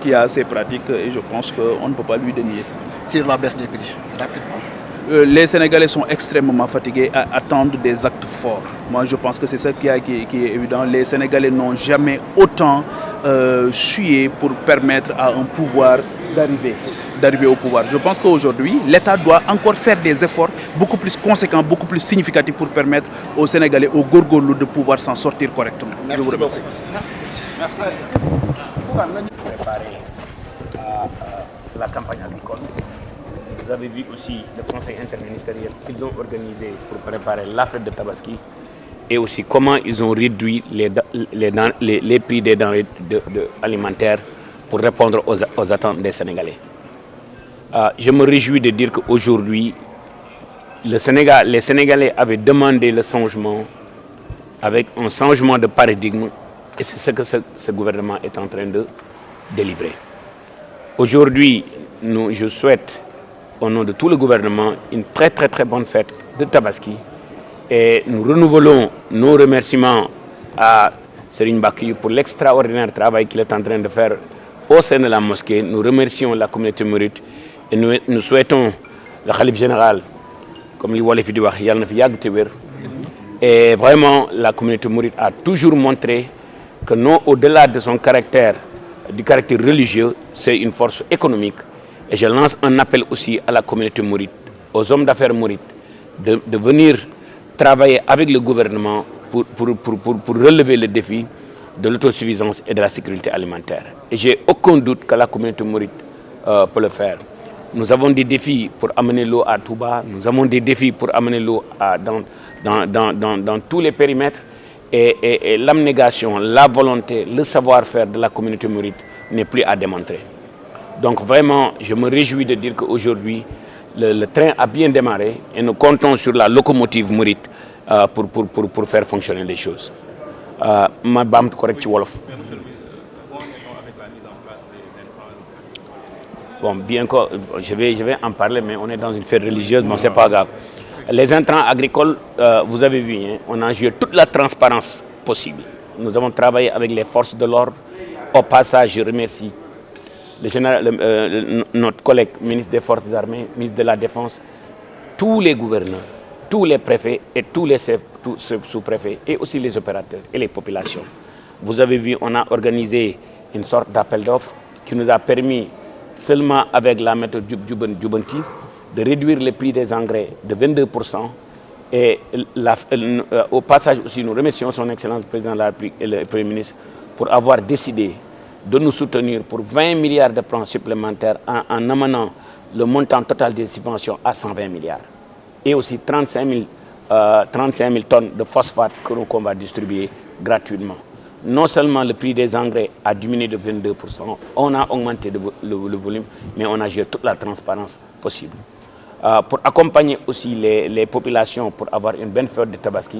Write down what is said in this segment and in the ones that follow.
qui a ses pratiques et je pense qu'on ne peut pas lui dénier ça. Sur la baisse des prix, rapidement. Les Sénégalais sont extrêmement fatigués à attendre des actes forts. Moi, je pense que c'est ça qui est évident. Les Sénégalais n'ont jamais autant sué pour permettre à un pouvoir d'arriver au pouvoir. Je pense qu'aujourd'hui, l'État doit encore faire des efforts beaucoup plus conséquents, beaucoup plus significatifs pour permettre aux Sénégalais, aux Gorgolous de pouvoir s'en sortir correctement. Merci beaucoup. Merci. Préparer la campagne agricole. Vous avez vu aussi le conseil interministériel qu'ils ont organisé pour préparer la fête de Tabaski et aussi comment ils ont réduit les prix des denrées alimentaires pour répondre aux attentes des Sénégalais. Je me réjouis de dire qu'aujourd'hui, les Sénégalais avaient demandé le changement avec un changement de paradigme et c'est ce que ce gouvernement est en train de délivrer. Aujourd'hui, je souhaite au nom de tout le gouvernement une très bonne fête de Tabaski et nous renouvelons nos remerciements à Serigne Mbacké pour l'extraordinaire travail qu'il est en train de faire au sein de la mosquée. Nous remercions la communauté mouride et nous souhaitons le khalife général, comme li Wolof di wax, yàlla na fi yàgg te wér. Et vraiment, la communauté mouride a toujours montré que non, au-delà de son caractère, du caractère religieux, c'est une force économique. Et je lance un appel aussi à la communauté mouride, aux hommes d'affaires mourides, de venir travailler avec le gouvernement pour relever le défi de l'autosuffisance et de la sécurité alimentaire. Et j'ai aucun doute que la communauté mouride peut le faire. Nous avons des défis pour amener l'eau à Touba, nous avons des défis pour amener l'eau dans tous les périmètres et l'abnégation, la volonté, le savoir-faire de la communauté mouride n'est plus à démontrer. Donc vraiment, je me réjouis de dire qu'aujourd'hui, le train a bien démarré et nous comptons sur la locomotive mouride pour faire fonctionner les choses. Ma baamtu ko rek ci wolof. Bon, bien que je vais en parler, mais on est dans une fête religieuse, mais c'est pas grave. Les intrants agricoles, vous avez vu, hein, on a joué toute la transparence possible. Nous avons travaillé avec les forces de l'ordre. Au passage, je remercie notre collègue ministre des Forces armées, ministre de la Défense, tous les gouverneurs, tous les préfets et tous les sous-préfets et aussi les opérateurs et les populations. Vous avez vu, on a organisé une sorte d'appel d'offres qui nous a permis seulement avec la méthode Jubanti de réduire les prix des engrais de 22%. Et au passage aussi, nous remercions son Excellence le Président de la République et le Premier ministre pour avoir décidé de nous soutenir pour 20 milliards de francs supplémentaires en amenant le montant total des subventions à 120 milliards. Et aussi 35 000 tonnes de phosphate qu'on va distribuer gratuitement. Non seulement le prix des engrais a diminué de 22%, on a augmenté le volume, mais on a géré toute la transparence possible. Pour accompagner aussi les populations pour avoir une bonne fête de Tabaski,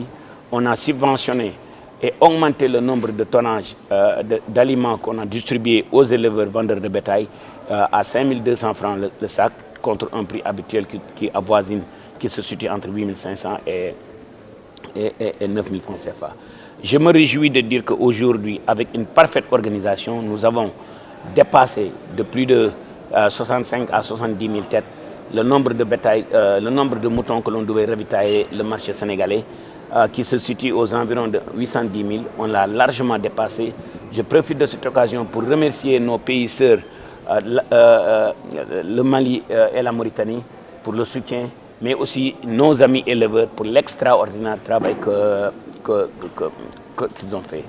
on a subventionné et augmenté le nombre de tonnages d'aliments qu'on a distribués aux éleveurs vendeurs de bétail à 5 200 francs le sac, contre un prix habituel qui avoisine, qui se situe entre 8 500 et 9 000 francs CFA. Je me réjouis de dire qu'aujourd'hui, avec une parfaite organisation, nous avons dépassé de plus de 65 à 70 000 têtes le nombre de bétail, le nombre de moutons que l'on devait ravitailler le marché sénégalais, qui se situe aux environs de 810 000. On l'a largement dépassé. Je profite de cette occasion pour remercier nos pays sœurs, le Mali et la Mauritanie, pour le soutien, mais aussi nos amis éleveurs pour l'extraordinaire travail qu'ils ont fait.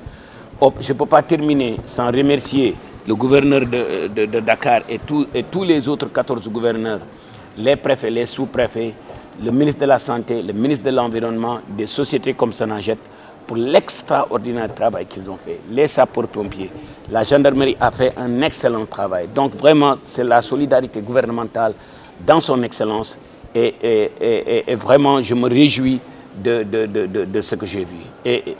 Je ne peux pas terminer sans remercier le gouverneur de Dakar et tous les autres 14 gouverneurs, les préfets, les sous-préfets, le ministre de la Santé, le ministre de l'Environnement, des sociétés comme Sonaget, pour l'extraordinaire travail qu'ils ont fait. Les sapeurs-pompiers, la gendarmerie a fait un excellent travail. Donc vraiment, c'est la solidarité gouvernementale dans son excellence. Et vraiment, je me réjouis de ce que j'ai vu. Et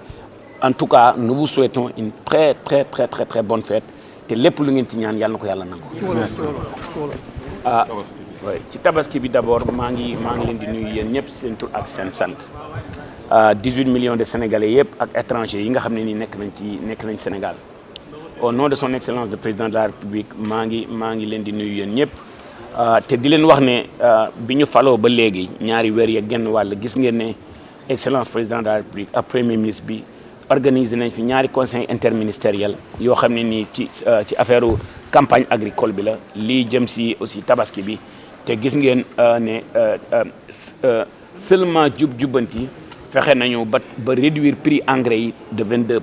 en tout cas, nous vous souhaitons une très bonne fête. Et lépp lu ngeen ci ñaan yàlla na ko yàlla nangu. ci tabaski bi d'abord maa ngi leen di nuyu yéen ñëpp seen tur ak seen sant 18 millions de Sénégalais yëpp ak étrangers yi nga xam ne nii nekk nañ Sénégal au nom de son excellence le président de la République maa ngi leen di nuyu yéen ñëpp te di leen wax ne bi ñu faloo ba léegi ñaari weer ya genn wàll gis ngeen ne excellence président de la République ak premier ministre bi organiser nañ fi ñaari conseil interministériel yoo xam ne nii ci affaire campagne agricole bi la lii jëm si aussi tabaski bi te gis ngeen ne seulement jubbanti fexe nañu ba réduire prix engrais yi de 22%.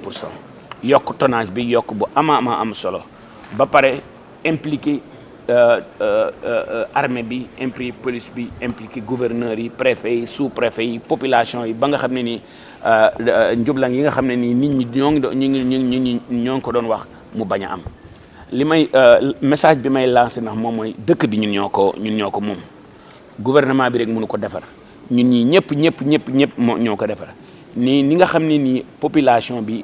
yokk tonnage bi yokk bu ama am solo ba pare impliqué armée bi impliqué police bi impliqué gouverneurs yi préfet yi sous préfet yi population yi ba nga xam ne nii njublang yi nga xam ne nii nit ñi ñoo ngi ko doon wax mu bañ a am li may message bi may lancé ndax moom mooy dëkk bi ñun ñoo ko moom gouvernement bi rek mënu ko defar ñun ñii ñëpp ñoo ko defar ni nga xam ne nii population bi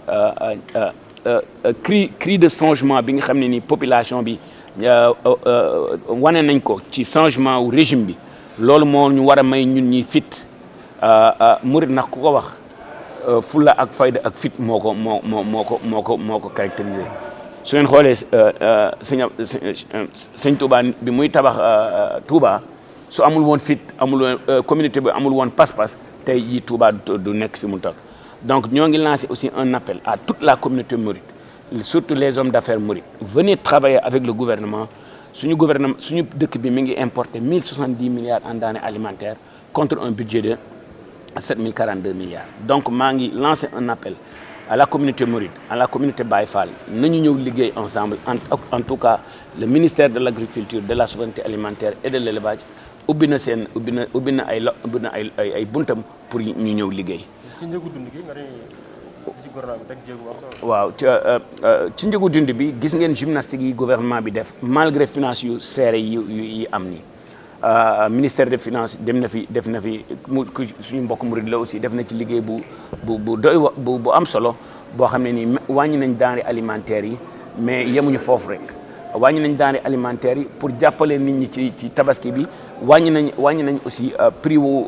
cri de changement bi nga xam ne nii population bi wane nañ ko ci changement wu régime bi loolu moo ñu war a may ñun ñi fit murit nag ku ko wax fulla ak fayda ak fit moo ko caractérisé su ngeen xoolee sëñ Touba bi muy tabax Touba su amul woon fit amul woon communauté bi amul woon pas-pas tey jii Touba du nekk fi mu toog donc ñoo ngi lancé aussi un appel à toute la communauté mouride surtout les hommes d'affaires mourides venez travailler avec le gouvernement suñu dëkk bi mi ngi importer 1070 milliards en denrées alimentaires contre un budget de 7042 milliards donc maa ngi lancé un appel à la communauté mouride à la communauté Baye Fall nañu ñëw liggéey ensemble en tout cas le ministère de l'agriculture de la souveraineté alimentaire et de l'élevage ubbi na ay buntam pour ñu ñëw liggéey. ci njëgu dund gi nga ne ci gouvernement bi teg jéego am solo. waaw ci njëgu dund bi gis ngeen gymnastique yi gouvernement bi def malgré finance yu serré yi am ni ministère des finances def na fi suñu mbokk murid la aussi def na ci liggéey bu am solo boo xam ne nii wàññi nañ denrées alimentaires yi mais yemuñu foofu rek wàññi nañ denrées alimentaires yi pour jàppale nit ñi ci tabaski bi wàññi nañ aussi prix wu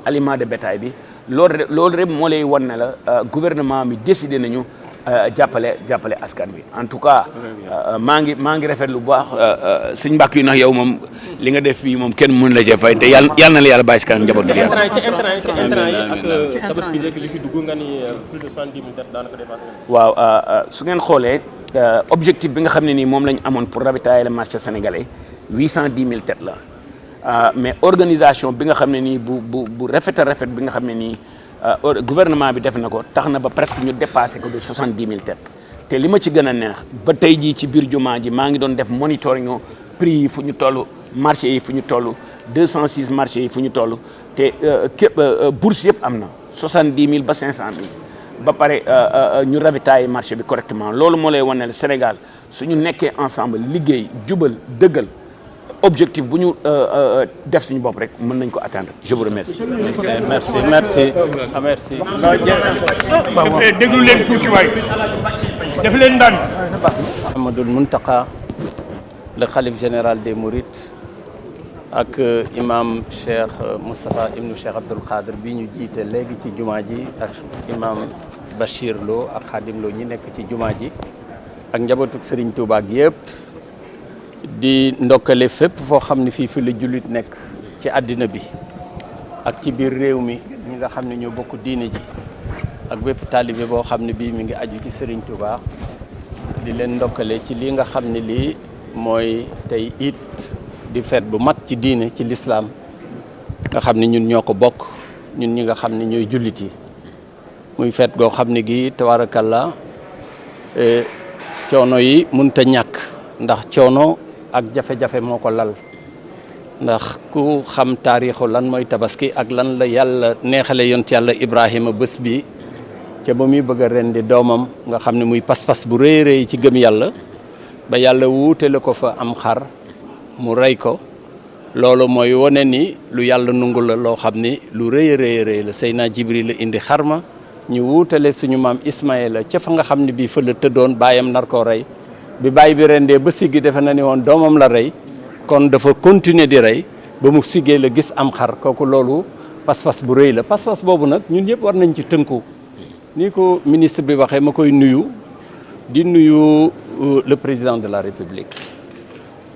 aliment de bétail bi loolu rek moo lay wan ne la gouvernement mi décidé nañu jàppale askan wi en tout cas maa ngi rafetlu bu baax sëñ mbàkk yu nax yow moom li nga def fii moom kenn mën la cee fay te yàlla na la yàlla bàyyi si kanam njaboot bi. ci intrant yi ak tabaski rek li fi dugg nga ni plus de 70 000 têtes daanaka dépassé. waaw su ngeen xoolee objectif bi nga xam ne nii moom la ñu amoon pour ravitailler le marché sénégalais 810 000 têtes la mais organisation bi nga xam ne nii bu rafet bi nga xam ne nii gouvernement bi def na ko tax na ba presque ñu dépassé ko de 70 000 têtes te li ma ci gën a neex ba tey jii ci biir jumaa ji maa ngi doon def monitoring prix yi fu ñu toll marché yi fu ñu toll 206 marché yi fu ñu toll te bourse yëpp am na 70 000 ba 500 000 ba pare ñu ravitailler marché bi correctement loolu moo lay wane ne Sénégal suñu nekkee ensemble liggéey jubal dëggal objectif bu ñu def suñu bopp rek mën nañ ko atteindre je vous remercie. merci. déglu leen tuuti waay def leen ndànk. Ahmadoul Mountakha le khalife général des Mourides ak imam Cheikh Moustapha ibnu Cheikh Abdoul Khadir bi ñu jiite léegi ci jumaa ji ak imam Bachir Lo ak Khadim Lo ñi nekk ci jumaa ji ak njabootuk Serigne Touba gi yëpp. di ndokkale fépp foo xam ne fi la jullit nekk ci àddina bi ak ci biir réew mi ñi nga xam ne ñoo bokk diine ji ak bépp taalibe boo xam ne bii mi ngi aju ci Serigne Touba di leen ndokkale ci li nga xam ne lii mooy tey it di feet bu mag ci diine ci lislaam nga xam ne ñun ñoo ko bokk ñun ñi nga xam ne ñooy jullit yi muy feet goo xam ne gi tabaarakallaa coono yi mënta ñàkk ndax coono ak jafe-jafe moo ko lal ndax ku xam taarixu lan mooy tabaski ak lan la yàlla neexale yont yàlla Ibrahima bés bi ca ba muy bëgg a rendi doomam nga xam ne muy pas-pas bu rëy rëy ci gëm yàlla ba yàlla wuutale ko fa am xar mu rey ko loolu mooy wane ni lu yàlla nungu la loo xam ni lu rëy a rëy la Seydina Jibril la indi xarma ñu wuutale suñu maam Ismaïla ca fa nga xam ne bii fa la tëddoon baayam nar koo rey bi baay bi rendee ba siggi defe na ni woon doomam la rey kon dafa continuer di rey ba mu siggee la gis am xar kooku loolu pas-pas bu rëy la pas-pas boobu nag ñun ñëpp war nañ ci tënku ni ko ministre bi waxee ma koy nuyu di nuyu le président de la République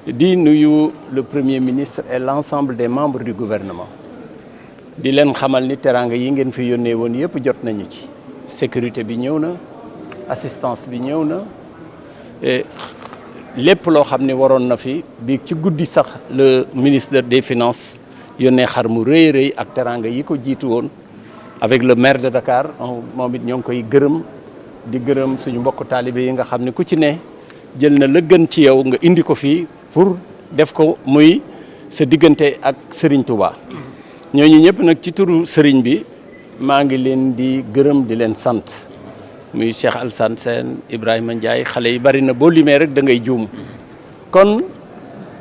di nuyu le premier ministre et l'ensemble des membres du gouvernement di leen xamal ni teraanga yi ngeen fi yónnee woon yëpp jot nañu ci sécurité bi ñëw na assistance bi ñëw na lépp loo xam ne waroon na fi bi ci guddi sax le ministre des finances yónnee xar mu rëy rëy ak teraanga yi ko jiitu woon avec le maire de Dakar moom it ñoo ngi koy gërëm di gërëm suñu mbokk taalibe yi nga xam ne ku ci ne jël na la gën ci yow nga indi ko fii pour def ko muy sa diggante ak Serigne Touba ñooñu ñëpp nag ci turu Serigne bi maa ngi leen di gërëm di leen sant muy Cheikh Alassane Sène Ibrahima Ndiaye xale yi bari na boo limee rek da ngay juum kon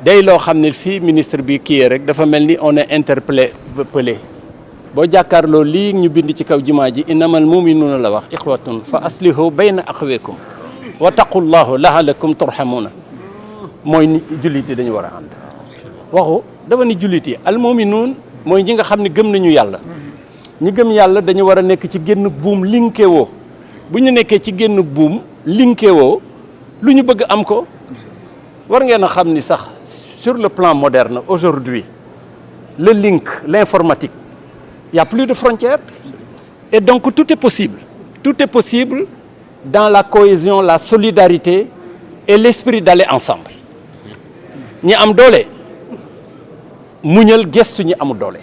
day loo xam ne fii ministre bi kii rek dafa mel ni on est interpellé boo jàkkaarloo lii ñu bind ci kaw jumaa ji innamal muminuuna la wax ixwatun fa aslihu bayna axawaykum wa taqullahu laalakum turhamuuna mooy jullit yi dañu war a ànd waxu dafa ni jullit yi al muminuun mooy ñi nga xam ne gëm nañu yàlla ñi gëm yàlla dañu war a nekk ci génn buum linké woo bu ñu nekkee ci génn buum linké woo lu ñu bëgg am ko war ngeen a xam ni sax sur le plan moderne aujourd'hui le link l'informatique il y a plus de frontières et donc tout est possible dans la cohésion la solidarité et l'esprit d'aller ensemble ñi am doole muñal gestu ñi amul doole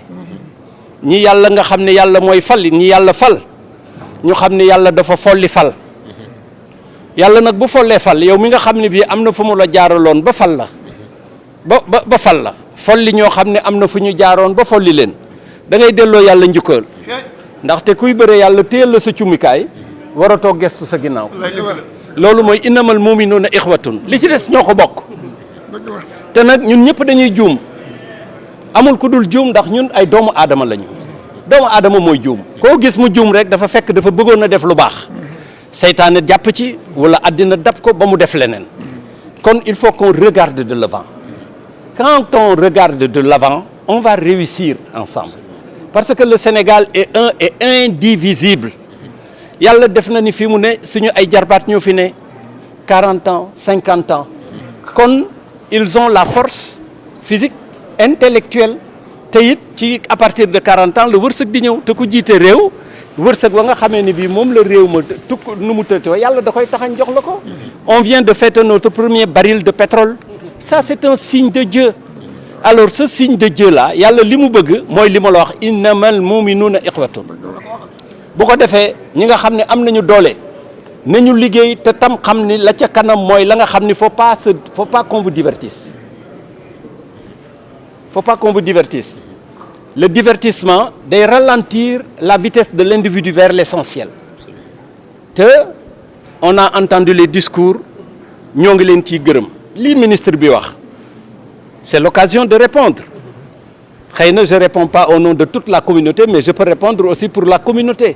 ñi yàlla nga xam ne yàlla mooy fal ñi yàlla fal ñu xam ne yàlla dafa folli fal yàlla nag bu follee fal yow mi nga xam ne bii am na fu mu la jaaraloon ba fal la ba fal la folli ñoo xam ne am na fu ñu jaaroon ba folli leen da ngay delloo yàlla njukkal ndaxte kuy bëre yàlla téyel la sa cumikaay waratoo gestu sa ginnaaw loolu mooy innamal muminuuna ixwatun li ci des ñoo ko bokk te nag ñun ñëpp dañuy juum amul ku dul juum ndax ñun ay doomu aadama lañu doomu aadama mooy juum koo gis mu juum rek dafa fekk dafa bëggoon a def lu baax seytaane jàpp ci wala àddina dab ko ba mu def leneen kon il faut qu'on regarde de l'avant quand on regarde de l'avant on va réussir ensemble parce que le Sénégal est un et indivisible yàlla def na ni fi mu ne suñu ay jarbaat ñoo fi ne 40 ans 50 ans kon ils ont la force physique intellectuelle te it ci à partir de 40 ans la wërsëg di ñëw te ku jiite réew wërsëg wa nga xamee ni bii moom la réew ma tukk nu mu tëtoo yàlla da koy taxañ jox la ko on vient de fêter notre premier baril de pétrole ça c'est un signe de Dieu alors ce signe de Dieu là yàlla li mu bëgg mooy li ma la wax innamal muminuuna ixwatun bu ko defee ñi nga xam ne am nañu doole nañu liggéey te tam xam ni la ca kanam mooy la nga xam ni faut pas qu'on vous divertisse le divertissement day ralentir la vitesse de l'individu vers l'essentiel te on a entendu les discours ñoo ngi leen ciy gërëm lii ministre bi wax c'est l'occasion de répondre xëy na je réponds pas au nom de toute la communauté mais je peux répondre aussi pour la communauté